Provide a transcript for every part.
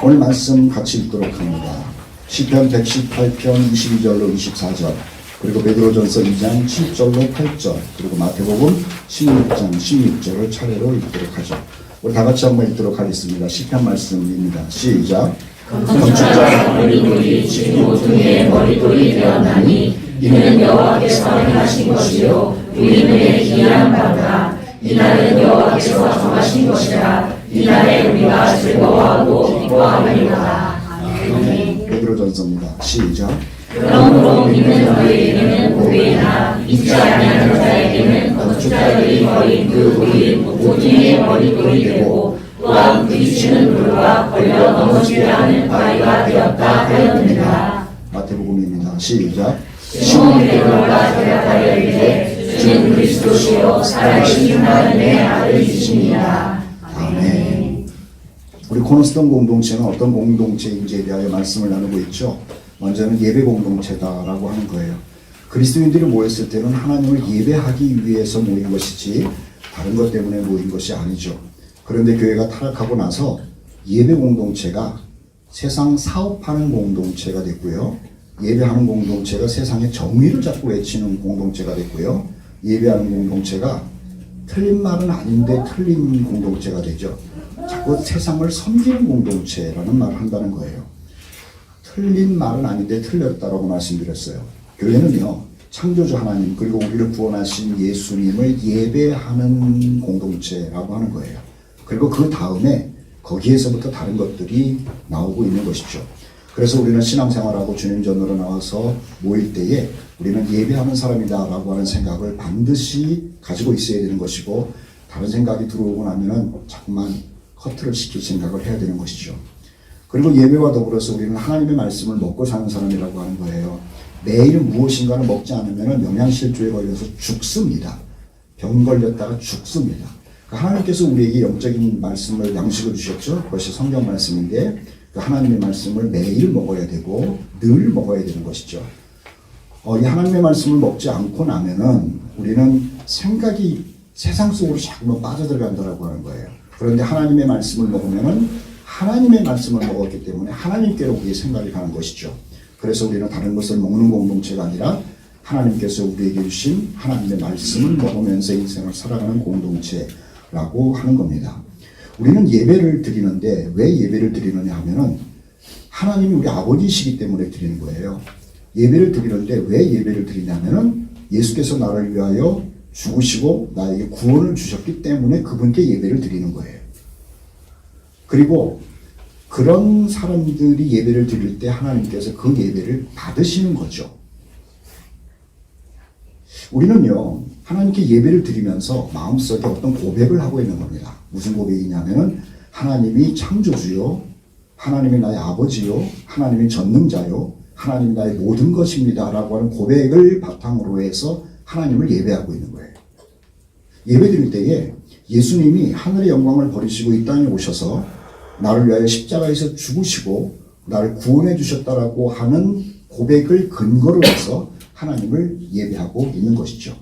오늘 말씀 같이 읽도록 합니다. 시편 118편 22절로 24절, 그리고 베드로전서 2장 7절로 8절, 그리고 마태복음 16장 16절을 차례로 읽도록 하죠. 우리 다 같이 한번 읽도록 하겠습니다. 시편 말씀입니다. 시작. 건축자 머리돌이 지금 모퉁이의 머리돌이 되었나니 이는 여호와께서 행하신 것이요 우리는 기이한 바다. 이날은 여호와께서 정하신 것이라. 이날에 우리가 즐거워하고 기뻐하리로다. 아멘. 베드로전서입니다. 시작. 그러므로 믿는 너희에게는 복이나 믿지 아니하는 자에게는 건축자들이 버린 그 모퉁이의 머리돌이 되고 또한 부딪히는 돌과 걸려 넘어지게 하는 바위가 되었다 하였느니라. 마태복음입니다. 시작. 시몬 베드로가 대답하여 이르되 주는 그리스도시요 살아계신 하나님의 아들이시니라. 아멘. 우리 코너스톤 공동체는 어떤 공동체인지에 대하여 말씀을 나누고 있죠. 먼저는 예배 공동체다라고 하는 거예요. 그리스도인들이 모였을 때는 하나님을 예배하기 위해서 모인 것이지 다른 것 때문에 모인 것이 아니죠. 그런데 교회가 타락하고 나서 예배 공동체가 세상 사업하는 공동체가 됐고요. 예배하는 공동체가 세상의 정의를 자꾸 외치는 공동체가 됐고요. 예배하는 공동체가 틀린 말은 아닌데 틀린 공동체가 되죠. 자꾸 세상을 섬기는 공동체라는 말을 한다는 거예요. 틀린 말은 아닌데 틀렸다라고 말씀드렸어요. 교회는요, 창조주 하나님 그리고 우리를 구원하신 예수님을 예배하는 공동체라고 하는 거예요. 그리고 그 다음에 거기에서부터 다른 것들이 나오고 있는 것이죠. 그래서 우리는 신앙생활하고 주님 전으로 나와서 모일 때에 우리는 예배하는 사람이다라고 하는 생각을 반드시 가지고 있어야 되는 것이고, 다른 생각이 들어오고 나면은 자꾸만 커트를 시킬 생각을 해야 되는 것이죠. 그리고 예배와 더불어서 우리는 하나님의 말씀을 먹고 사는 사람이라고 하는 거예요. 매일 무엇인가를 먹지 않으면 영양실조에 걸려서 죽습니다. 병 걸렸다가 죽습니다. 하나님께서 우리에게 영적인 말씀을 양식을 주셨죠. 그것이 성경 말씀인데 그 하나님의 말씀을 매일 먹어야 되고 늘 먹어야 되는 것이죠. 이 하나님의 말씀을 먹지 않고 나면은 우리는 생각이 세상 속으로 자꾸만 빠져들어간다라고 하는 거예요. 그런데 하나님의 말씀을 먹으면은 하나님의 말씀을 먹었기 때문에 하나님께로 우리의 생각이 가는 것이죠. 그래서 우리는 다른 것을 먹는 공동체가 아니라 하나님께서 우리에게 주신 하나님의 말씀을 먹으면서 인생을 살아가는 공동체라고 하는 겁니다. 우리는 예배를 드리는데 왜 예배를 드리느냐 하면은 하나님이 우리 아버지이시기 때문에 드리는 거예요. 예배를 드리는데 왜 예배를 드리냐면은 예수께서 나를 위하여 죽으시고 나에게 구원을 주셨기 때문에 그분께 예배를 드리는 거예요. 그리고 그런 사람들이 예배를 드릴 때 하나님께서 그 예배를 받으시는 거죠. 우리는요, 하나님께 예배를 드리면서 마음속에 어떤 고백을 하고 있는 겁니다. 무슨 고백이냐면은 하나님이 창조주요, 하나님이 나의 아버지요, 하나님이 전능자요, 하나님이 나의 모든 것입니다 라고 하는 고백을 바탕으로 해서 하나님을 예배하고 있는 거예요. 예배 드릴 때에 예수님이 하늘의 영광을 버리시고 이 땅에 오셔서 나를 위하여 십자가에서 죽으시고 나를 구원해 주셨다라고 하는 고백을 근거로 해서 하나님을 예배하고 있는 것이죠.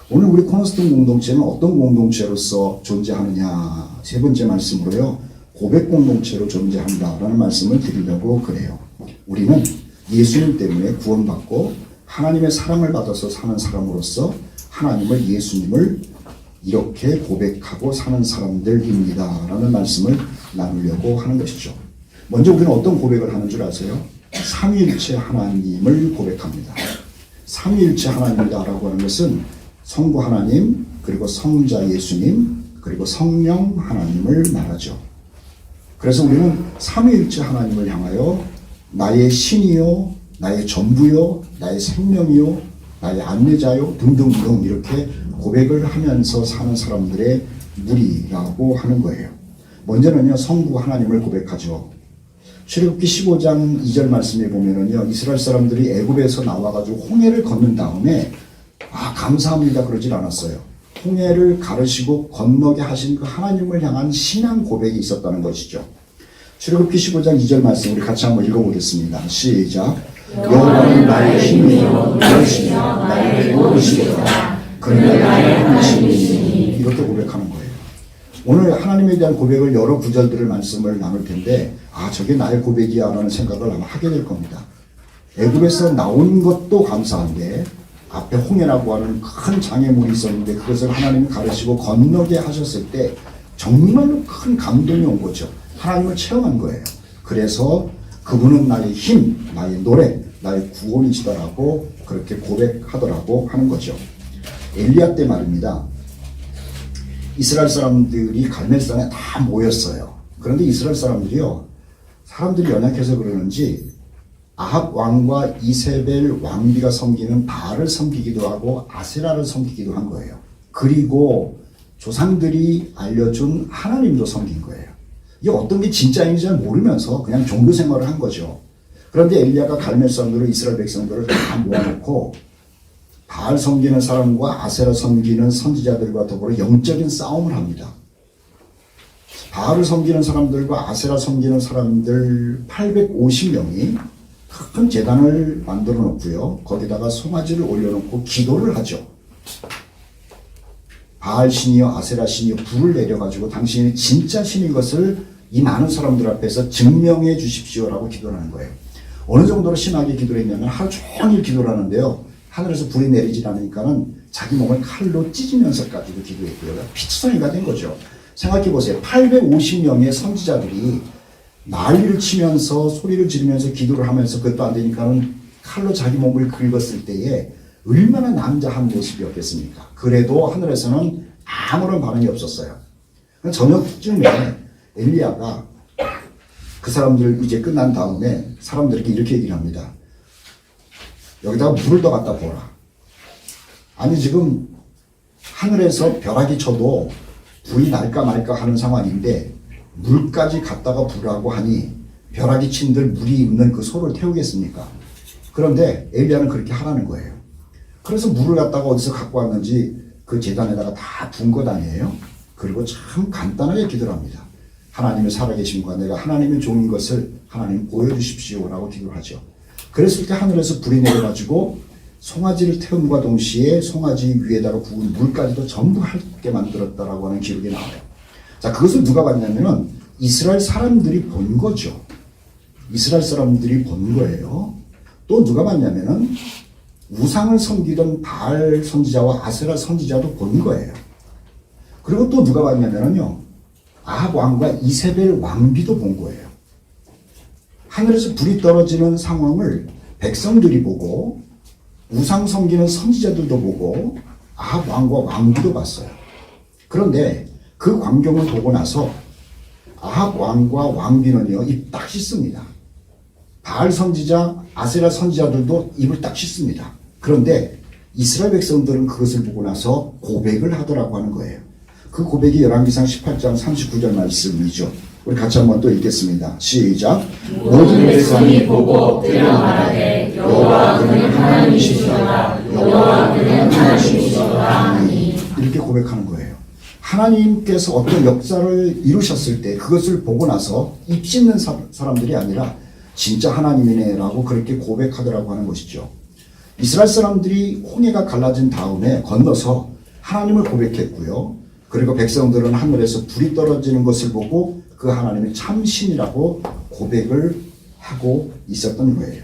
오늘 우리 코너스톤 공동체는 어떤 공동체로서 존재하느냐, 세 번째 말씀으로요, 고백 공동체로 존재한다라는 말씀을 드리려고 그래요. 우리는 예수님 때문에 구원받고 하나님의 사랑을 받아서 사는 사람으로서 하나님을, 예수님을 이렇게 고백하고 사는 사람들입니다 라는 말씀을 나누려고 하는 것이죠. 먼저 우리는 어떤 고백을 하는 줄 아세요? 삼위일체 하나님을 고백합니다. 삼위일체 하나님이다 라고 하는 것은 성부 하나님, 그리고 성자 예수님, 그리고 성령 하나님을 말하죠. 그래서 우리는 삼위일체 하나님을 향하여 나의 신이요, 나의 전부요, 나의 생명이요, 나의 안내자요 등등등 이렇게 고백을 하면서 사는 사람들의 무리라고 하는 거예요. 먼저는요, 성부 하나님을 고백하죠. 출애굽기 15장 2절 말씀에 보면은요, 이스라엘 사람들이 애굽에서 나와가지고 홍해를 걷는 다음에 감사합니다 그러질 않았어요. 홍해를 가르시고 건너게 하신 그 하나님을 향한 신앙 고백이 있었다는 것이죠. 출애굽기 15장 2절 말씀 우리 같이 한번 읽어보겠습니다. 시작. 여호와는 나의 힘이요 너시며 나의 도우시리라. 그는 나의 하나님이시니. 이렇게 고백하는 거예요. 오늘 하나님에 대한 고백을 여러 구절들을 말씀을 나눌 텐데 아, 저게 나의 고백이야 라는 생각을 아마 하게 될 겁니다. 애굽에서 나온 것도 감사한데 앞에 홍해라고 하는 큰 장애물이 있었는데 그것을 하나님이 가르치고 건너게 하셨을 때 정말로 큰 감동이 온 거죠. 하나님을 체험한 거예요. 그래서 그분은 나의 힘, 나의 노래, 나의 구원이시다라고 그렇게 고백하더라고 하는 거죠. 엘리야 때 말입니다. 이스라엘 사람들이 갈멜산에 다 모였어요. 그런데 이스라엘 사람들이요, 사람들이 연약해서 그러는지 아합 왕과 이세벨 왕비가 섬기는 바알을 섬기기도 하고 아세라를 섬기기도 한 거예요. 그리고 조상들이 알려준 하나님도 섬긴 거예요. 이게 어떤 게 진짜인지 잘 모르면서 그냥 종교 생활을 한 거죠. 그런데 엘리야가 갈멜 사람들을, 이스라엘 백성들을 다 모아놓고 바알 섬기는 사람과 아세라 섬기는 선지자들과 더불어 영적인 싸움을 합니다. 바알을 섬기는 사람들과 아세라 섬기는 사람들 850명이 큰 제단을 만들어 놓고요. 거기다가 송아지를 올려놓고 기도를 하죠. 바알 신이여 아세라 신이여 불을 내려가지고 당신이 진짜 신인 것을 이 많은 사람들 앞에서 증명해 주십시오라고 기도를 하는 거예요. 어느 정도로 심하게 기도를 했냐면 하루 종일 기도를 하는데요. 하늘에서 불이 내리질 않으니까는 자기 몸을 칼로 찢으면서까지도 기도했고요. 피투성이가 된 거죠. 생각해 보세요. 850명의 선지자들이 난리를 치면서 소리를 지르면서 기도를 하면서 그것도 안 되니까는 칼로 자기 몸을 긁었을 때에 얼마나 남자한 모습이었겠습니까? 그래도 하늘에서는 아무런 반응이 없었어요. 저녁쯤에 엘리야가 그 사람들 이제 끝난 다음에 사람들에게 이렇게 얘기를 합니다. 여기다가 물을 더 갖다 보라. 아니 지금 하늘에서 벼락이 쳐도 불이 날까 말까 하는 상황인데 물까지 갖다가 부라고 하니 벼락이 친들 물이 있는 그 소를 태우겠습니까? 그런데 엘리야는 그렇게 하라는 거예요. 그래서 물을 갖다가 어디서 갖고 왔는지 그 제단에다가 다 분 것 아니에요? 그리고 참 간단하게 기도를 합니다. 하나님의 살아계심과 내가 하나님의 종인 것을 하나님 보여주십시오라고 기도를 하죠. 그랬을 때 하늘에서 불이 내려가지고 송아지를 태움과 동시에 송아지 위에다가 부은 물까지도 전부 핥게 만들었다라고 하는 기록이 나와요. 자, 그것을 누가 봤냐면은 이스라엘 사람들이 본 거죠. 이스라엘 사람들이 본 거예요. 또 누가 봤냐면은 우상을 섬기던 바알 선지자와 아세라 선지자도 본 거예요. 그리고 또 누가 봤냐면은요, 아합 왕과 이세벨 왕비도 본 거예요. 하늘에서 불이 떨어지는 상황을 백성들이 보고 우상 섬기는 선지자들도 보고 아합 왕과 왕비도 봤어요. 그런데 그 광경을 보고 나서 아합 왕과 왕비는요, 입 딱 씻습니다. 바알 선지자, 아세라 선지자들도 입을 딱 씻습니다. 그런데 이스라엘 백성들은 그것을 보고 나서 고백을 하더라고 하는 거예요. 그 고백이 열왕기상 18장 39절 말씀이죠. 우리 같이 한번 또 읽겠습니다. 시작. 모든 백성이 보고 엎드려 말하되 여호와 그는 하나님이시로다. 여호와 그는 하나님이시로다. 아멘. 이렇게 고백하는 거예요. 하나님께서 어떤 역사를 이루셨을 때 그것을 보고 나서 입 씻는 사람들이 아니라 진짜 하나님이네라고 그렇게 고백하더라고 하는 것이죠. 이스라엘 사람들이 홍해가 갈라진 다음에 건너서 하나님을 고백했고요. 그리고 백성들은 하늘에서 불이 떨어지는 것을 보고 그 하나님이 참신이라고 고백을 하고 있었던 거예요.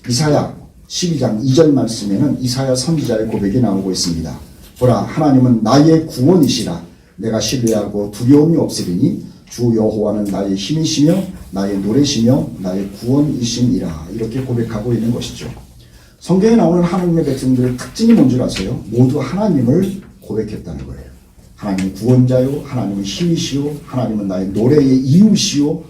이사야 12장 2절 말씀에는 이사야 선지자의 고백이 나오고 있습니다. 보라, 하나님은 나의 구원이시라. 내가 신뢰하고 두려움이 없으리니 주 여호와는 나의 힘이시며 나의 노래시며 나의 구원이심이라. 이렇게 고백하고 있는 것이죠. 성경에 나오는 하나님의 백성들의 특징이 뭔 줄 아세요? 모두 하나님을 고백했다는 거예요. 하나님은 구원자요, 하나님은 힘이시요, 하나님은 나의 노래의 이유시요,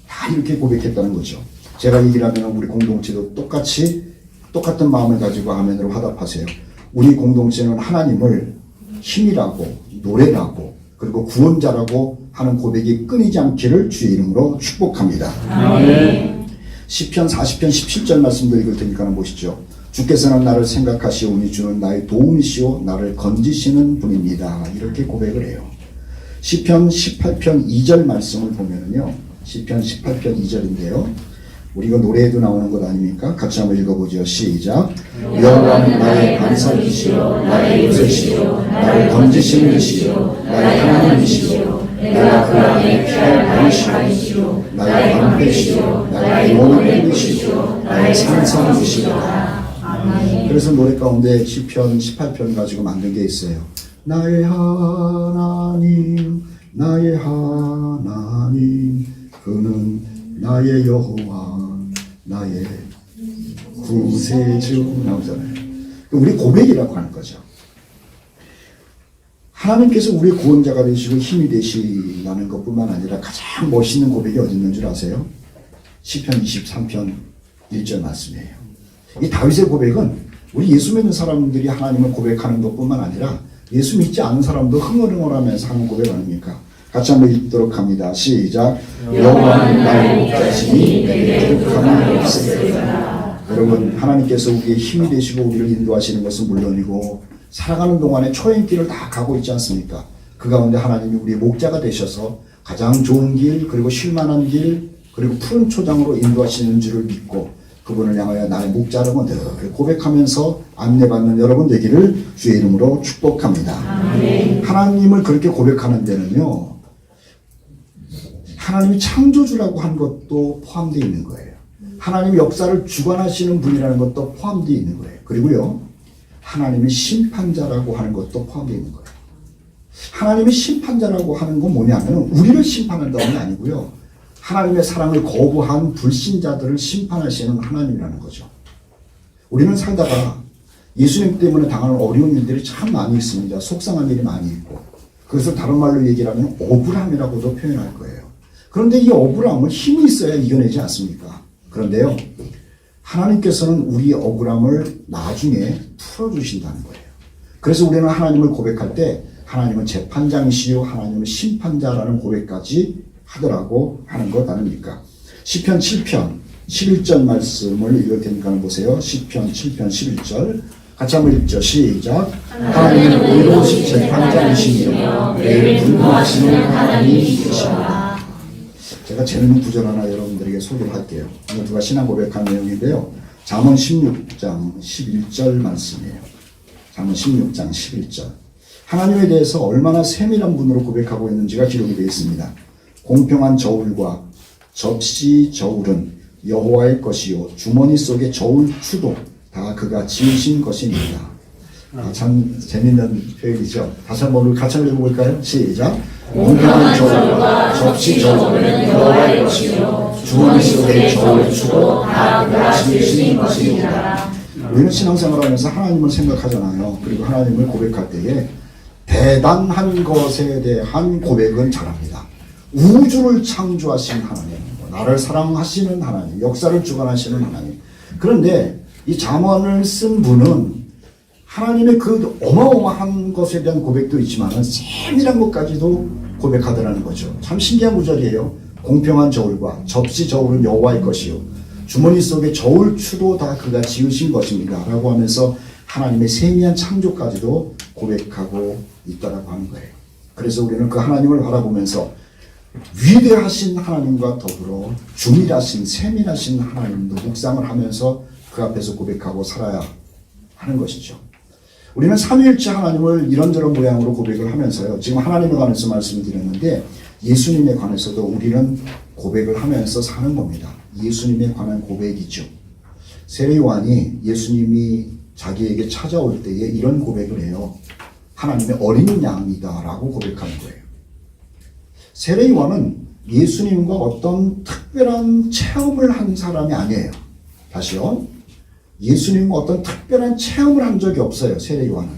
다 이렇게 고백했다는 거죠. 제가 얘기를 하면 우리 공동체도 똑같은 마음을 가지고 아멘으로 화답하세요. 우리 공동체는 하나님을 힘이라고, 노래라고, 그리고 구원자라고 하는 고백이 끊이지 않기를 주의 이름으로 축복합니다. 아멘. 시편 40편 17절 말씀도 읽을 테니까 보시죠. 주께서는 나를 생각하시오니 주는 나의 도움이시오 나를 건지시는 분입니다. 이렇게 고백을 해요. 시편 18편 2절 말씀을 보면은요. 시편 18편 2절인데요. 우리 이거 노래에도 나오는 것 아닙니까? 같이 한번 읽어보죠. 시작. 여호와는 나의 반석이시오 나의 요새시오 나를 건지시는 이시오 나의 하나님이시오 내가 그 안에 피할 나의 자이시오 나의 방패시오 나의 영혼의 빛이시오 나의 산성이시로다. 아멘. 그래서 노래 가운데 시편 18편 가지고 만든 게 있어요. 나의 하나님 나의 하나님 그는 나의 여호와 나의 구세주 나오잖아요. 우리 고백이라고 하는 거죠. 하나님께서 우리의 구원자가 되시고 힘이 되시라는 것뿐만 아니라 가장 멋있는 고백이 어디 있는 줄 아세요? 시편 23편 1절 말씀이에요. 이 다윗의 고백은 우리 예수 믿는 사람들이 하나님을 고백하는 것뿐만 아니라 예수 믿지 않은 사람도 흥얼흥얼하면서 하는 고백 아닙니까? 같이 한번 읽도록 합니다. 시작. 여호와는 나의 목자시니 내게 부족함이 없으리로다. 여러분, 하나님께서 우리의 힘이 되시고 우리를 인도하시는 것은 물론이고 살아가는 동안에 초행길을 다 가고 있지 않습니까? 그 가운데 하나님이 우리의 목자가 되셔서 가장 좋은 길, 그리고 쉴만한 길, 그리고 푸른 초장으로 인도하시는 줄을 믿고 그분을 향하여 나의 목자라고 늘 고백하면서 안내받는 여러분 되기를 주의 이름으로 축복합니다. 아멘. 하나님을 그렇게 고백하는 데는요, 하나님이 창조주라고 한 것도 포함되어 있는 거예요. 하나님이 역사를 주관하시는 분이라는 것도 포함되어 있는 거예요. 그리고요, 하나님이 심판자라고 하는 것도 포함되어 있는 거예요. 하나님이 심판자라고 하는 건 뭐냐면 우리를 심판한다는 게 아니고요, 하나님의 사랑을 거부한 불신자들을 심판하시는 하나님이라는 거죠. 우리는 살다가 예수님 때문에 당하는 어려운 일들이 참 많이 있습니다. 속상한 일이 많이 있고, 그것을 다른 말로 얘기를 하면 억울함이라고도 표현할 거예요. 그런데 이 억울함은 힘이 있어야 이겨내지 않습니까? 그런데요, 하나님께서는 우리의 억울함을 나중에 풀어주신다는 거예요. 그래서 우리는 하나님을 고백할 때 하나님은 재판장이시요 하나님은 심판자라는 고백까지 하더라고 하는 것 아닙니까? 시편 7편 11절 말씀을 읽을 테니까 보세요. 시편 7편 11절 같이 한번 읽죠. 시작. 하나님은 의로우신 재판장이시며 매일 분노하시는 하나님이시라. 제가 재밌는 구절 하나 여러분들에게 소개를 할게요. 이거 누가 신앙 고백한 내용인데요. 잠언 16장 11절 말씀이에요. 잠언 16장 11절. 하나님에 대해서 얼마나 세밀한 분으로 고백하고 있는지가 기록이 되어 있습니다. 공평한 저울과 접시 저울은 여호와의 것이요 주머니 속의 저울추도 다 그가 지으신 것입니다. 참 재밌는 표현이죠. 다시 한번 같이 한번 읽어볼까요? 시작. 공평한 저울과 접시 저울은 여호와의 것이요 주머니 속의 저울추도 다 그가 지으신 것입니다. 우리는 신앙생활하면서 하나님을 생각하잖아요. 그리고 하나님을 고백할 때에 대단한 것에 대한 고백은 잘합니다. 우주를 창조하신 하나님, 나를 사랑하시는 하나님, 역사를 주관하시는 하나님. 그런데 이 잠언을 쓴 분은 하나님의 그 어마어마한 것에 대한 고백도 있지만 세밀한 것까지도 고백하더라는 거죠. 참 신기한 구절이에요. 공평한 저울과 접시 저울은 여호와의 것이요 주머니 속의 저울추도 다 그가 지으신 것입니다 라고 하면서 하나님의 세미한 창조까지도 고백하고 있다라고 하는 거예요. 그래서 우리는 그 하나님을 바라보면서 위대하신 하나님과 더불어 주밀하신 세밀하신 하나님도 묵상을 하면서 그 앞에서 고백하고 살아야 하는 것이죠. 우리는 삼위일체 하나님을 이런저런 모양으로 고백을 하면서요, 지금 하나님에 관해서 말씀을 드렸는데 예수님에 관해서도 우리는 고백을 하면서 사는 겁니다. 예수님에 관한 고백이죠. 세례요한이 예수님이 자기에게 찾아올 때에 이런 고백을 해요. 하나님의 어린 양이다 라고 고백하는 거예요. 세례요한은 예수님과 어떤 특별한 체험을 한 사람이 아니에요. 다시요. 예수님과 어떤 특별한 체험을 한 적이 없어요. 세례요한은.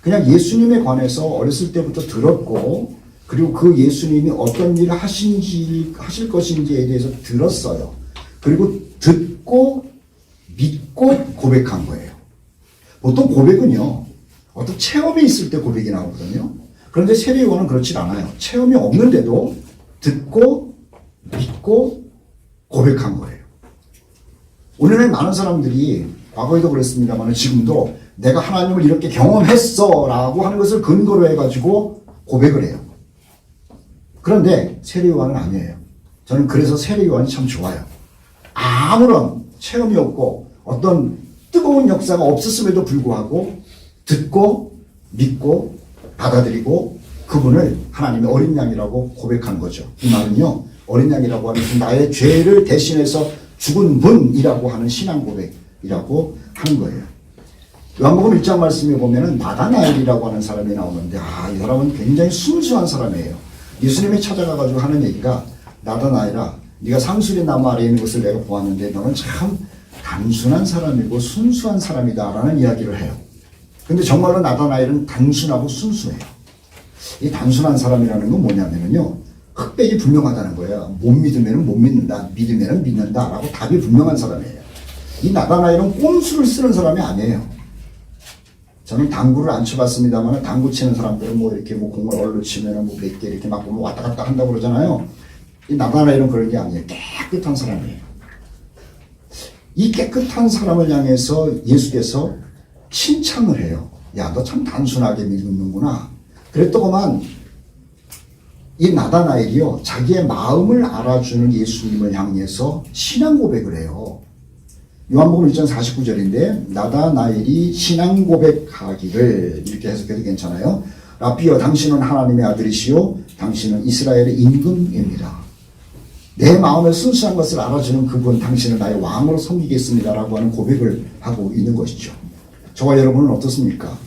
그냥 예수님에 관해서 어렸을 때부터 들었고, 그리고 그 예수님이 어떤 일을 하실 것인지에 대해서 들었어요. 그리고 듣고 믿고 고백한 거예요. 보통 고백은요, 어떤 체험이 있을 때 고백이 나오거든요. 그런데 세례요한은 그렇지 않아요. 체험이 없는데도 듣고 믿고 고백한 거예요. 오늘날 많은 사람들이 과거에도 그랬습니다만 지금도 내가 하나님을 이렇게 경험했어 라고 하는 것을 근거로 해가지고 고백을 해요. 그런데 세례요한은 아니에요. 저는 그래서 세례요한이 참 좋아요. 아무런 체험이 없고 어떤 뜨거운 역사가 없었음에도 불구하고 듣고 믿고 받아들이고 그 그분을 하나님의 어린 양이라고 고백한 거죠. 이 말은요, 어린 양이라고 하는 것은 나의 죄를 대신해서 죽은 분이라고 하는 신앙 고백이라고 하는 거예요. 요한복음 1장 말씀에 보면은 나다나엘이라고 하는 사람이 나오는데, 이 사람은 굉장히 순수한 사람이에요. 예수님이 찾아가가지고 하는 얘기가, 나다나엘아, 네가 상수리 나무 아래에 있는 것을 내가 보았는데 너는 참 단순한 사람이고 순수한 사람이다라는 이야기를 해요. 근데 정말로 나다나엘은 단순하고 순수해요. 이 단순한 사람이라는 건 뭐냐면요, 흑백이 분명하다는 거예요. 못 믿으면 못 믿는다, 믿으면 믿는다라고 답이 분명한 사람이에요. 이 나다나엘은 꼼수를 쓰는 사람이 아니에요. 저는 당구를 안 쳐봤습니다만, 당구 치는 사람들은 뭐 이렇게 뭐 공을 얼로 치면 뭐 몇 개 이렇게 맞고 뭐 왔다 갔다 한다고 그러잖아요. 이 나다나엘은 그런 게 아니에요. 깨끗한 사람이에요. 이 깨끗한 사람을 향해서 예수께서 칭찬을 해요. 야, 너 참 단순하게 믿는구나. 그랬더구만 이 나다나엘이요, 자기의 마음을 알아주는 예수님을 향해서 신앙 고백을 해요. 요한복음 1장 49절인데 나다나엘이 신앙 고백하기를, 이렇게 해석해도 괜찮아요. 라피여, 당신은 하나님의 아들이시요 당신은 이스라엘의 임금입니다. 내 마음의 순수한 것을 알아주는 그분, 당신은 나의 왕으로 섬기겠습니다라고 하는 고백을 하고 있는 것이죠. 저와 여러분은 어떻습니까?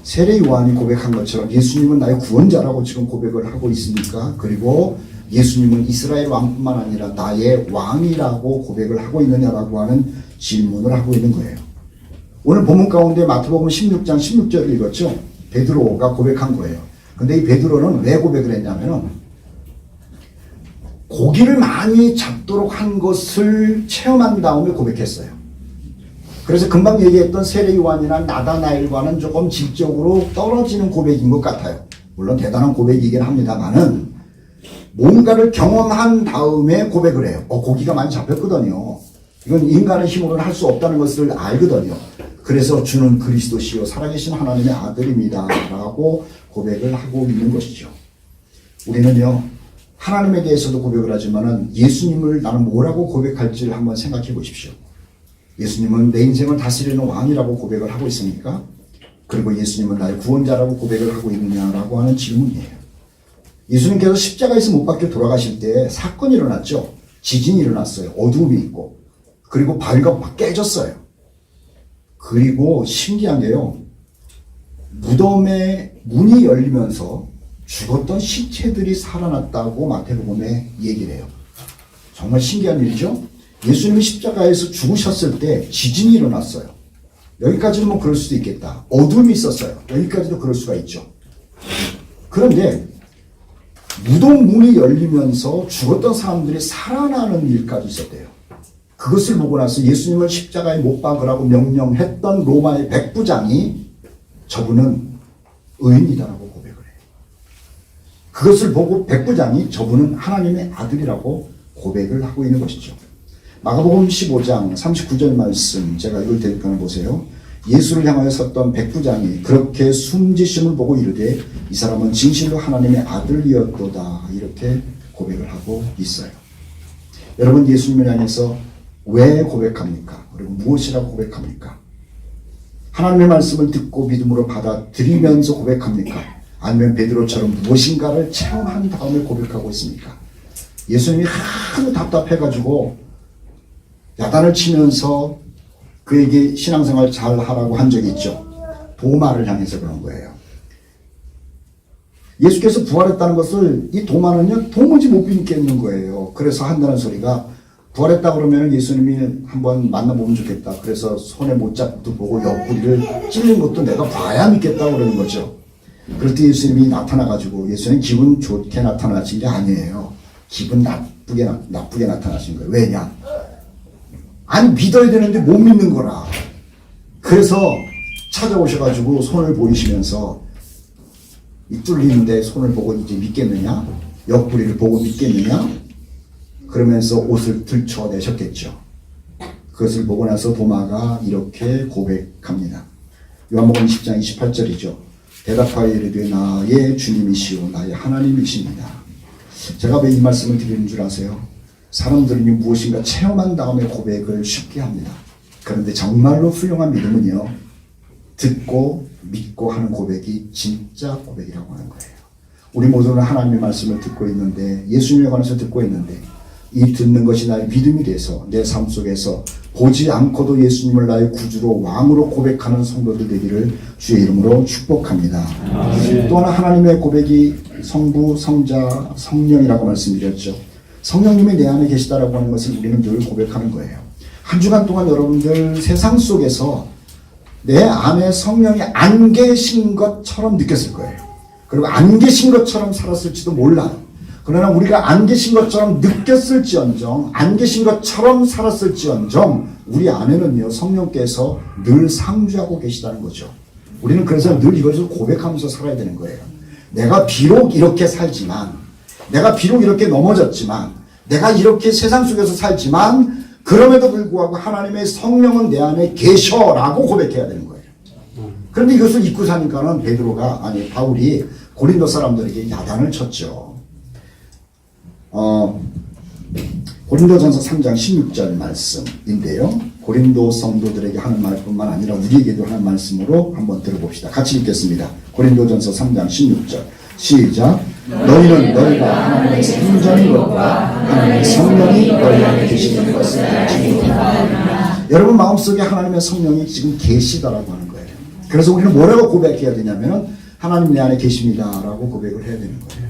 세례 요한이 고백한 것처럼 예수님은 나의 구원자라고 지금 고백을 하고 있습니까? 그리고 예수님은 이스라엘 왕뿐만 아니라 나의 왕이라고 고백을 하고 있느냐라고 하는 질문을 하고 있는 거예요. 오늘 본문 가운데 마태복음 16장 16절을 읽었죠. 베드로가 고백한 거예요. 근데 이 베드로는 왜 고백을 했냐면은 고기를 많이 잡도록 한 것을 체험한 다음에 고백했어요. 그래서 금방 얘기했던 세례 요한이나 나다나엘과는 조금 질적으로 떨어지는 고백인 것 같아요. 물론 대단한 고백이긴 합니다만은 뭔가를 경험한 다음에 고백을 해요. 고기가 많이 잡혔거든요. 이건 인간의 힘으로는 할 수 없다는 것을 알거든요. 그래서 주는 그리스도시요 살아계신 하나님의 아들입니다 라고 고백을 하고 있는 것이죠. 우리는요, 하나님에 대해서도 고백을 하지만은 예수님을 나는 뭐라고 고백할지를 한번 생각해 보십시오. 예수님은 내 인생을 다스리는 왕이라고 고백을 하고 있습니까? 그리고 예수님은 나의 구원자라고 고백을 하고 있느냐라고 하는 질문이에요. 예수님께서 십자가에서 못 박혀 돌아가실 때 사건이 일어났죠. 지진이 일어났어요. 어두움이 있고. 그리고 바위가 막 깨졌어요. 그리고 신기한 게요, 무덤의 문이 열리면서 죽었던 시체들이 살아났다고 마태복음에 얘기를 해요. 정말 신기한 일이죠. 예수님이 십자가에서 죽으셨을 때 지진이 일어났어요. 여기까지는 뭐 그럴 수도 있겠다. 어둠이 있었어요. 여기까지도 그럴 수가 있죠. 그런데 무덤 문이 열리면서 죽었던 사람들이 살아나는 일까지 있었대요. 그것을 보고 나서 예수님을 십자가에 못 박으라고 명령했던 로마의 백부장이 저분은 의인이다라고 고백을 해요. 그것을 보고 백부장이 저분은 하나님의 아들이라고 고백을 하고 있는 것이죠. 마가복음 15장 39절 말씀 제가 읽을 테니까 보세요. 예수를 향하여 섰던 백부장이 그렇게 숨지심을 보고 이르되 이 사람은 진실로 하나님의 아들이었도다 이렇게 고백을 하고 있어요. 여러분, 예수님을 향해서 왜 고백합니까? 그리고 무엇이라고 고백합니까? 하나님의 말씀을 듣고 믿음으로 받아들이면서 고백합니까? 아니면 베드로처럼 무엇인가를 체험한 다음에 고백하고 있습니까? 예수님이 하도 답답해가지고 야단을 치면서 그에게 신앙생활 잘 하라고 한 적이 있죠. 도마를 향해서 그런 거예요. 예수께서 부활했다는 것을 이 도마는요, 도무지 못 믿겠는 거예요. 그래서 한다는 소리가, 부활했다 그러면 예수님이 한번 만나보면 좋겠다. 그래서 손에 못잡도 보고 옆구리를 찔린 것도 내가 봐야 믿겠다고 그러는 거죠. 그럴 때 예수님이 나타나가지고, 예수님 기분 좋게 나타나신 게 아니에요. 기분 나쁘게 나타나신 거예요. 왜냐? 아니, 믿어야 되는데 못 믿는 거라. 그래서 찾아오셔가지고 손을 보이시면서 이 뚫리는데 손을 보고 이제 믿겠느냐? 옆구리를 보고 믿겠느냐? 그러면서 옷을 들춰내셨겠죠. 그것을 보고 나서 도마가 이렇게 고백합니다. 요한복음 10장 28절이죠. 대답하여 이르되 나의 주님이시오 나의 하나님이십니다. 제가 왜 이 말씀을 드리는 줄 아세요? 사람들은 무엇인가 체험한 다음에 고백을 쉽게 합니다. 그런데 정말로 훌륭한 믿음은요, 듣고 믿고 하는 고백이 진짜 고백이라고 하는 거예요. 우리 모두는 하나님의 말씀을 듣고 있는데, 예수님에 관해서 듣고 있는데, 이 듣는 것이 나의 믿음이 돼서 내 삶 속에서 보지 않고도 예수님을 나의 구주로 왕으로 고백하는 성도들 되기를 주의 이름으로 축복합니다. 또 하나 하나님의 고백이 성부, 성자, 성령이라고 말씀드렸죠. 성령님이 내 안에 계시다라고 하는 것을 우리는 늘 고백하는 거예요. 한 주간 동안 여러분들 세상 속에서 내 안에 성령이 안 계신 것처럼 느꼈을 거예요. 그리고 안 계신 것처럼 살았을지도 몰라요. 그러나 우리가 안 계신 것처럼 느꼈을지언정, 안 계신 것처럼 살았을지언정 우리 안에는요 성령께서 늘 상주하고 계시다는 거죠. 우리는 그래서 늘 이것을 고백하면서 살아야 되는 거예요. 내가 비록 이렇게 살지만, 내가 비록 이렇게 넘어졌지만, 내가 이렇게 세상 속에서 살지만 그럼에도 불구하고 하나님의 성령은 내 안에 계셔라고 고백해야 되는 거예요. 그런데 이것을 잊고 사니까는 바울이 고린도 사람들에게 야단을 쳤죠. 고린도전서 3장 16절 말씀인데요. 고린도 성도들에게 하는 말뿐만 아니라 우리에게도 하는 말씀으로 한번 들어봅시다. 같이 읽겠습니다. 고린도전서 3장 16절 시작. 너희는 너희가 하나님의 생전인 것과 하나님의 성령이 너희 안에 계시는 것을 알지 못하느냐. 여러분 마음속에 하나님의 성령이 지금 계시다라고 하는 거예요. 그래서 우리는 뭐라고 고백해야 되냐면 하나님 내 안에 계십니다라고 고백을 해야 되는 거예요.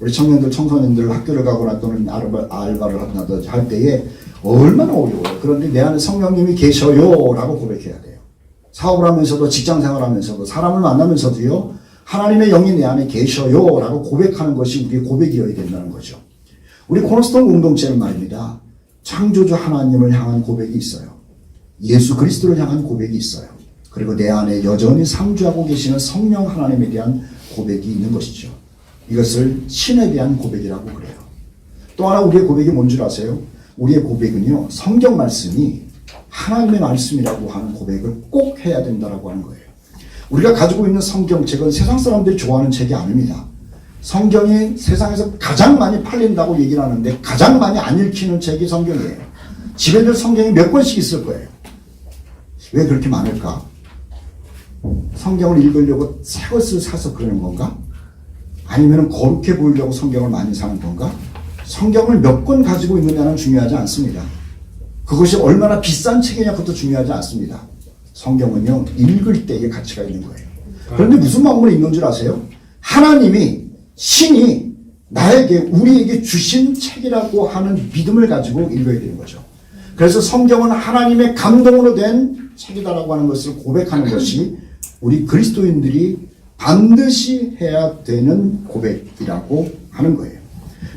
우리 청년들, 청소년들 학교를 가거나 또는 알바를 하거나 할 때에 얼마나 어려워요. 그런데 내 안에 성령님이 계셔요 라고 고백해야 돼요. 사업을 하면서도, 직장생활 하면서도, 사람을 만나면서도요 하나님의 영이 내 안에 계셔요 라고 고백하는 것이 우리의 고백이어야 된다는 거죠. 우리 코너스톤 공동체는 말입니다, 창조주 하나님을 향한 고백이 있어요. 예수 그리스도를 향한 고백이 있어요. 그리고 내 안에 여전히 상주하고 계시는 성령 하나님에 대한 고백이 있는 것이죠. 이것을 신에 대한 고백이라고 그래요. 또 하나 우리의 고백이 뭔 줄 아세요? 우리의 고백은요 성경 말씀이 하나님의 말씀이라고 하는 고백을 꼭 해야 된다고 하는 거예요. 우리가 가지고 있는 성경책은 세상 사람들이 좋아하는 책이 아닙니다. 성경이 세상에서 가장 많이 팔린다고 얘기를 하는데 가장 많이 안 읽히는 책이 성경이에요. 집에들 성경이 몇 권씩 있을 거예요. 왜 그렇게 많을까? 성경을 읽으려고 새 것을 사서 그러는 건가? 아니면 거룩해 보이려고 성경을 많이 사는 건가? 성경을 몇 권 가지고 있느냐는 중요하지 않습니다. 그것이 얼마나 비싼 책이냐 그것도 중요하지 않습니다. 성경은요 읽을 때의 가치가 있는 거예요. 그런데 무슨 마음으로 읽는 줄 아세요? 하나님이, 신이 나에게, 우리에게 주신 책이라고 하는 믿음을 가지고 읽어야 되는 거죠. 그래서 성경은 하나님의 감동으로 된 책이다라고 하는 것을 고백하는 것이 우리 그리스도인들이 반드시 해야 되는 고백이라고 하는 거예요.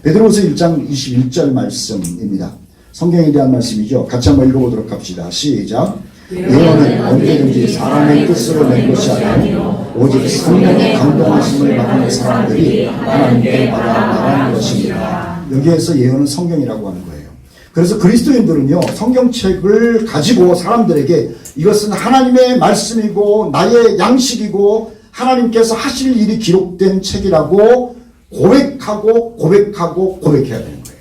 베드로후서 1장 21절 말씀입니다. 성경에 대한 말씀이죠. 같이 한번 읽어보도록 합시다. 시작. 예언은 언제든지 사람의 뜻으로 낸 것이 아니요 오직 성령의 감동하심을 받는 사람들이 하나님께 받아 말하는 것입니다. 여기에서 예언은 성경이라고 하는 거예요. 그래서 그리스도인들은요 성경책을 가지고 사람들에게 이것은 하나님의 말씀이고 나의 양식이고 하나님께서 하실 일이 기록된 책이라고 고백해야 되는 거예요.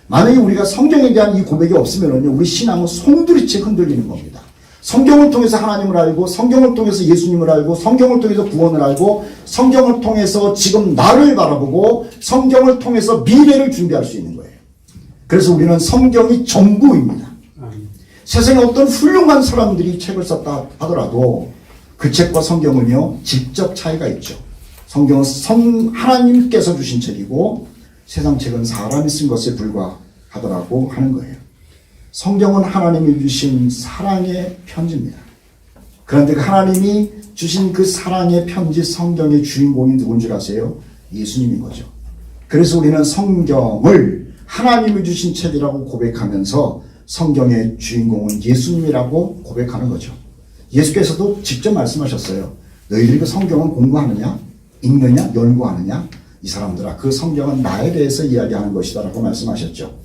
만약에 우리가 성경에 대한 이 고백이 없으면요 우리 신앙은 송두리째 흔들리는 겁니다. 성경을 통해서 하나님을 알고, 성경을 통해서 예수님을 알고, 성경을 통해서 구원을 알고, 성경을 통해서 지금 나를 바라보고, 성경을 통해서 미래를 준비할 수 있는 거예요. 그래서 우리는 성경이 전부입니다. 세상에 어떤 훌륭한 사람들이 책을 썼다 하더라도 그 책과 성경은요 직접 차이가 있죠. 성경은 하나님께서 주신 책이고 세상 책은 사람이 쓴 것에 불과하더라고 하는 거예요. 성경은 하나님이 주신 사랑의 편지입니다. 그런데 그 하나님이 주신 그 사랑의 편지 성경의 주인공이 누군 줄 아세요? 예수님인 거죠. 그래서 우리는 성경을 하나님이 주신 책이라고 고백하면서 성경의 주인공은 예수님이라고 고백하는 거죠. 예수께서도 직접 말씀하셨어요. 너희들이 그 성경은 공부하느냐? 읽느냐? 연구하느냐? 이 사람들아, 그 성경은 나에 대해서 이야기하는 것이다 라고 말씀하셨죠.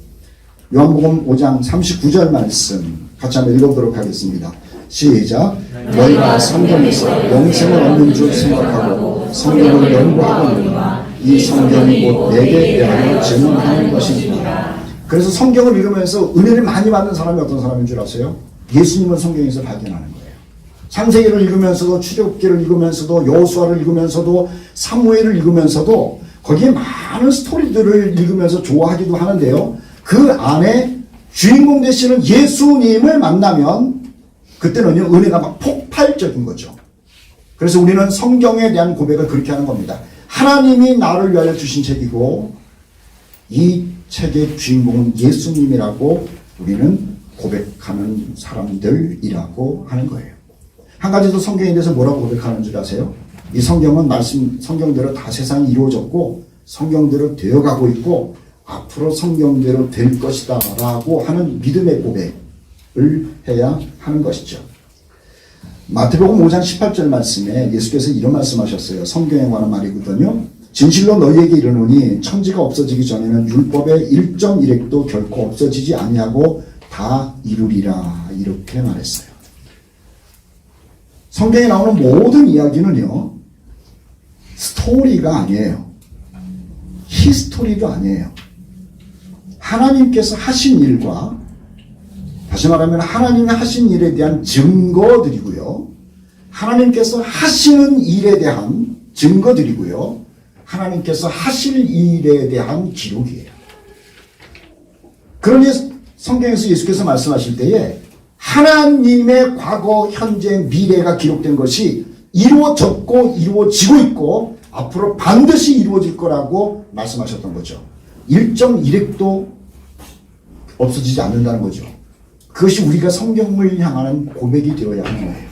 요한복음 5장 39절 말씀 같이 한번 읽어보도록 하겠습니다. 시작. 너희가 성경에서 영생을 얻는 줄 생각하고 성경을 연구하거니와 이 성경이 곧 내게 대하여 증언하는 것입니다. 그래서 성경을 읽으면서 은혜를 많이 받는 사람이 어떤 사람인 줄 아세요? 예수님을 성경에서 발견하는 거예요. 창세기를 읽으면서도 출애굽기를 읽으면서도 여호수아를 읽으면서도 사무엘을 읽으면서도 거기에 많은 스토리들을 읽으면서 좋아하기도 하는데요. 그 안에 주인공 되시는 예수님을 만나면 그때는요 은혜가 막 폭발적인 거죠. 그래서 우리는 성경에 대한 고백을 그렇게 하는 겁니다. 하나님이 나를 위하여 주신 책이고 이 책의 주인공은 예수님이라고 우리는 고백하는 사람들이라고 하는 거예요. 한 가지 더 성경에 대해서 뭐라고 고백하는 줄 아세요? 이 성경은 성경대로 다 세상이 이루어졌고 성경대로 되어가고 있고 앞으로 성경대로 될 것이다 라고 하는 믿음의 고백을 해야 하는 것이죠. 마태복음 5장 18절 말씀에 예수께서 이런 말씀하셨어요. 성경에 관한 말이거든요. 진실로 너희에게 이르노니 천지가 없어지기 전에는 율법의 1.1획도 결코 없어지지 아니하고 다 이루리라 이렇게 말했어요. 성경에 나오는 모든 이야기는요 스토리가 아니에요. 히스토리도 아니에요. 하나님께서 하신 일과 다시 말하면 하나님이 하신 일에 대한 증거들이고요. 하나님께서 하시는 일에 대한 증거들이고요. 하나님께서 하실 일에 대한 기록이에요. 그러니 성경에서 예수께서 말씀하실 때에 하나님의 과거, 현재, 미래가 기록된 것이 이루어졌고 이루어지고 있고 앞으로 반드시 이루어질 거라고 말씀하셨던 거죠. 1.1획도 없어지지 않는다는 거죠. 그것이 우리가 성경을 향하는 고백이 되어야 하는 거예요.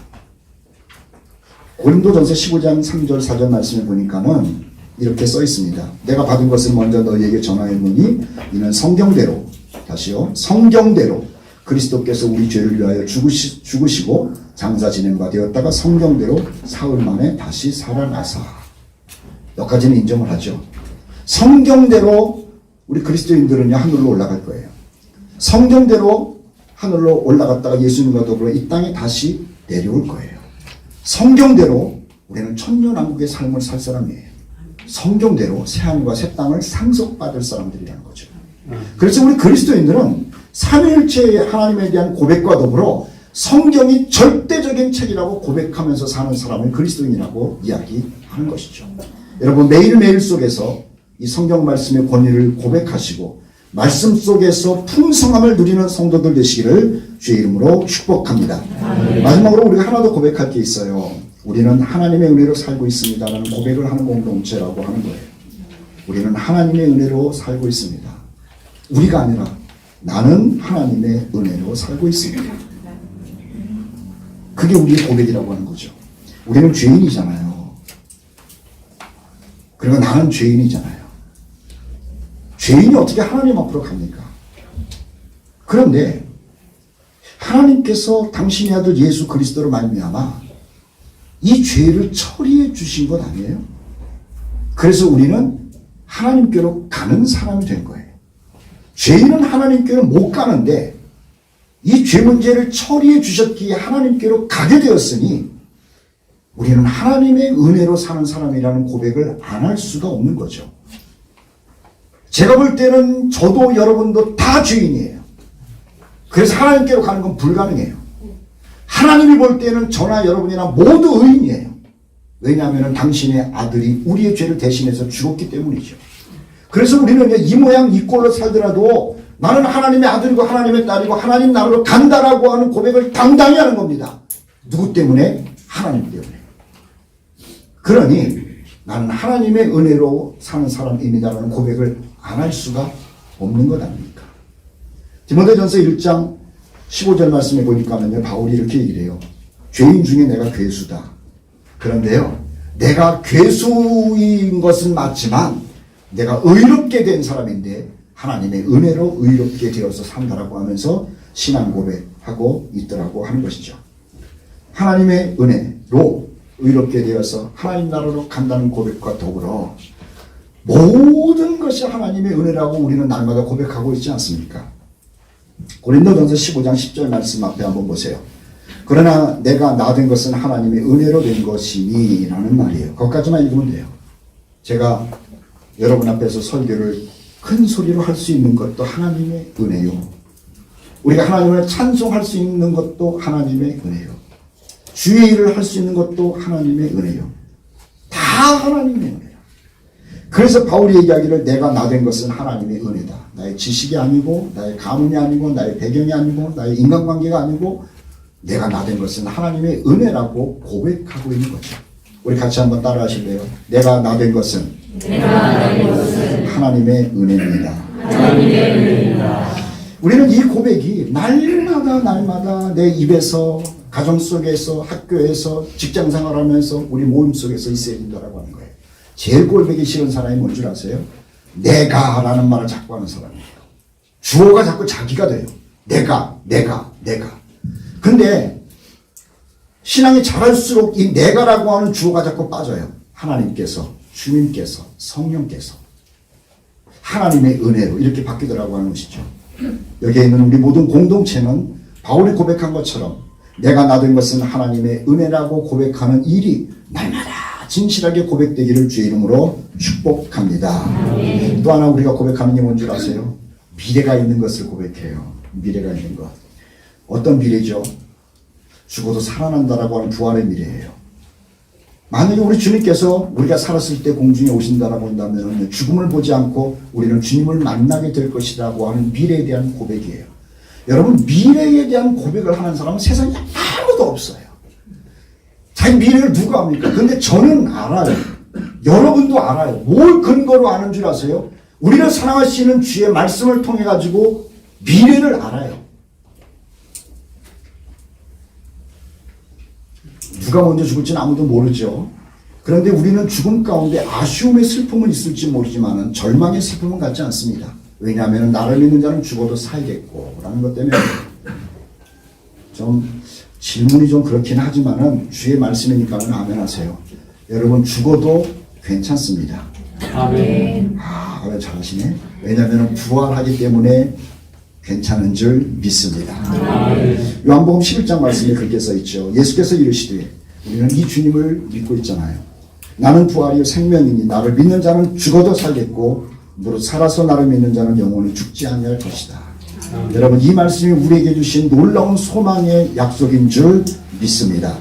고린도전서 15장 3절 4절 말씀을 보니까는 이렇게 써 있습니다. 내가 받은 것을 먼저 너희에게 전하였노니 이는 성경대로 다시요 성경대로 그리스도께서 우리 죄를 위하여 죽으시고 장사 지낸 바 되었다가 성경대로 사흘 만에 다시 살아나사. 여기까지는 인정을 하죠. 성경대로 우리 그리스도인들은요 하늘로 올라갈 거예요. 성경대로 하늘로 올라갔다가 예수님과 더불어 이 땅에 다시 내려올 거예요. 성경대로 우리는 천년왕국의 삶을 살 사람이에요. 성경대로 새하늘과 새 땅을 상속받을 사람들이라는 거죠. 그래서 우리 그리스도인들은 삼위일체의 하나님에 대한 고백과 더불어 성경이 절대적인 책이라고 고백하면서 사는 사람을 그리스도인이라고 이야기하는 것이죠. 여러분 매일매일 속에서 이 성경 말씀의 권위를 고백하시고 말씀 속에서 풍성함을 누리는 성도들 되시기를 주의 이름으로 축복합니다. 마지막으로 우리가 하나 더 고백할 게 있어요. 우리는 하나님의 은혜로 살고 있습니다라는 고백을 하는 공동체라고 하는 거예요. 우리는 하나님의 은혜로 살고 있습니다. 우리가 아니라 나는 하나님의 은혜로 살고 있습니다. 그게 우리의 고백이라고 하는 거죠. 우리는 죄인이잖아요. 그리고 나는 죄인이잖아요. 죄인이 어떻게 하나님 앞으로 갑니까? 그런데 하나님께서 당신의 아들 예수 그리스도로 말미암아 이 죄를 처리해 주신 것 아니에요? 그래서 우리는 하나님께로 가는 사람이 된 거예요. 죄인은 하나님께로 못 가는데 이 죄 문제를 처리해 주셨기에 하나님께로 가게 되었으니 우리는 하나님의 은혜로 사는 사람이라는 고백을 안 할 수가 없는 거죠. 제가 볼 때는 저도 여러분도 다 죄인이에요. 그래서 하나님께로 가는 건 불가능해요. 하나님이 볼 때는 저나 여러분이나 모두 의인이에요. 왜냐하면 당신의 아들이 우리의 죄를 대신해서 죽었기 때문이죠. 그래서 우리는 이 모양 이 꼴로 살더라도 나는 하나님의 아들이고 하나님의 딸이고 하나님 나라로 간다라고 하는 고백을 당당히 하는 겁니다. 누구 때문에? 하나님 때문에. 그러니 나는 하나님의 은혜로 사는 사람입니다라는 고백을 안 할 수가 없는 것 아닙니까? 디모데전서 1장 15절 말씀에 보니까는요, 바울이 이렇게 얘기해요. 죄인 중에 내가 괴수다. 그런데요, 내가 괴수인 것은 맞지만 내가 의롭게 된 사람인데 하나님의 은혜로 의롭게 되어서 산다라고 하면서 신앙 고백하고 있더라고 하는 것이죠. 하나님의 은혜로 의롭게 되어서 하나님 나라로 간다는 고백과 더불어 모든 것이 하나님의 은혜라고 우리는 날마다 고백하고 있지 않습니까? 고린도전서 15장 10절 말씀 앞에 한번 보세요. 그러나 내가 나 된 것은 하나님의 은혜로 된 것이니 라는 말이에요. 거기까지만 읽으면 돼요. 제가 여러분 앞에서 설교를 큰 소리로 할 수 있는 것도 하나님의 은혜요. 우리가 하나님을 찬송할 수 있는 것도 하나님의 은혜요. 주의 일을 할 수 있는 것도 하나님의 은혜요. 다 하나님의 은혜요. 그래서 바울이 얘기하기를 내가 나 된 것은 하나님의 은혜다. 나의 지식이 아니고 나의 가문이 아니고 나의 배경이 아니고 나의 인간관계가 아니고 내가 나 된 것은 하나님의 은혜라고 고백하고 있는 거죠. 우리 같이 한번 따라 하실래요? 내가 나 된 것은 하나님의 은혜입니다. 우리는 이 고백이 날마다 내 입에서, 가정 속에서, 학교에서, 직장 생활하면서 우리 모임 속에서 있어야 된다고 하는 거예요. 제일 꼴보기 싫은 사람이 뭔 줄 아세요? 내가 라는 말을 자꾸 하는 사람이에요. 주어가 자꾸 자기가 돼요. 내가. 근데 신앙이 자랄수록 이 내가라고 하는 주어가 자꾸 빠져요. 하나님께서, 주님께서, 성령께서 하나님의 은혜로 이렇게 바뀌더라고 하는 것이죠. 여기에 있는 우리 모든 공동체는 바울이 고백한 것처럼 내가 나 된 것은 하나님의 은혜라고 고백하는 일이 날마다 진실하게 고백되기를 주의 이름으로 축복합니다. 또 하나 우리가 고백하는 게 뭔지 아세요? 미래가 있는 것을 고백해요. 미래가 있는 것. 어떤 미래죠? 죽어도 살아난다라고 하는 부활의 미래예요. 만약에 우리 주님께서 우리가 살았을 때 공중에 오신다라고 한다면 죽음을 보지 않고 우리는 주님을 만나게 될 것이라고 하는 미래에 대한 고백이에요. 여러분, 미래에 대한 고백을 하는 사람은 세상에 아무도 없어요. 자기 미래를 누가 압니까? 근데 저는 알아요. 여러분도 알아요. 뭘 근거로 아는 줄 아세요? 우리를 사랑하시는 주의 말씀을 통해 가지고 미래를 알아요. 누가 먼저 죽을지는 아무도 모르죠. 그런데 우리는 죽음 가운데 아쉬움의 슬픔은 있을지 모르지만 절망의 슬픔은 갖지 않습니다. 왜냐하면 나를 믿는 자는 죽어도 살겠고 라는 것 때문에 좀 질문이 좀 그렇긴 하지만은 주의 말씀이니까는 아멘 하세요. 여러분, 죽어도 괜찮습니다. 아멘. 그래 잘하시네. 왜냐하면 부활하기 때문에 괜찮은 줄 믿습니다. 요한복음 11장 말씀에 그렇게 써있죠. 예수께서 이르시되 우리는 이 주님을 믿고 있잖아요. 나는 부활이요 생명이니 나를 믿는 자는 죽어도 살겠고 무릇 살아서 나를 믿는 자는 영원히 죽지 아니할 것이다. 여러분, 이 말씀이 우리에게 주신 놀라운 소망의 약속인 줄 믿습니다.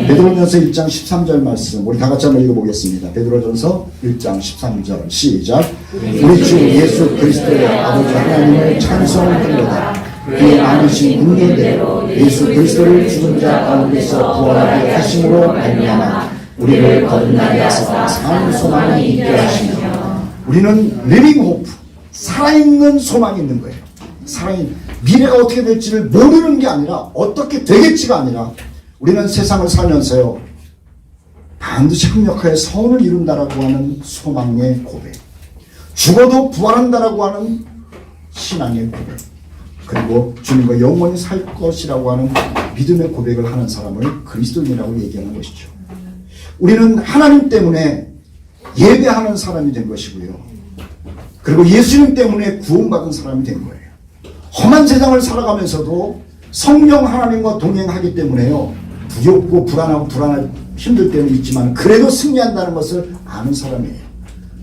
베드로전서 1장 13절 말씀 우리 다 같이 한번 읽어보겠습니다. 베드로전서 1장 13절 시작. 우리 주 예수 그리스도의 아버지 하나님을 찬송하노라. 그의 많으신 은혜대로 예수 그리스도를 죽은 자 가운데서 부활하게 하심으로 말미암아 우리를 거듭나게 하사 사는 소망이 있게 하시며 우리는 리빙 호프, 살아있는 소망이 있는 거예요. 살아있는 미래가 어떻게 될지를 모르는 게 아니라 어떻게 되겠지가 아니라 우리는 세상을 살면서요 반드시 합력하여 선을 이룬다라고 하는 소망의 고백, 죽어도 부활한다라고 하는 신앙의 고백, 그리고 주님과 영원히 살 것이라고 하는 믿음의 고백을 하는 사람을 그리스도인이라고 얘기하는 것이죠. 우리는 하나님 때문에 예배하는 사람이 된 것이고요. 그리고 예수님 때문에 구원받은 사람이 된 거예요. 험한 세상을 살아가면서도 성령 하나님과 동행하기 때문에요. 두렵고 불안하고 힘들 때는 있지만 그래도 승리한다는 것을 아는 사람이에요.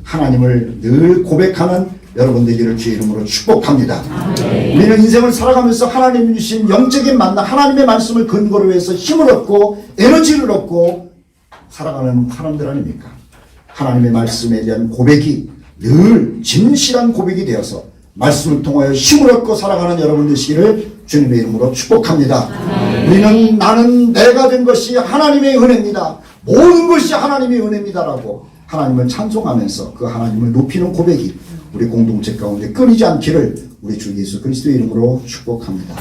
하나님을 늘 고백하는 여러분 되기를 주의 이름으로 축복합니다. 우리는 인생을 살아가면서 하나님 주신 영적인 만남, 하나님의 말씀을 근거로 해서 힘을 얻고 에너지를 얻고 살아가는 사람들 아닙니까? 하나님의 말씀에 대한 고백이 늘 진실한 고백이 되어서 말씀을 통하여 힘을 얻고 살아가는 여러분 되시기를 주님의 이름으로 축복합니다. 우리는 나는 내가 된 것이 하나님의 은혜입니다. 모든 것이 하나님의 은혜입니다라고 하나님을 찬송하면서 그 하나님을 높이는 고백이 우리 공동체 가운데 끊이지 않기를 우리 주 예수 그리스도의 이름으로 축복합니다.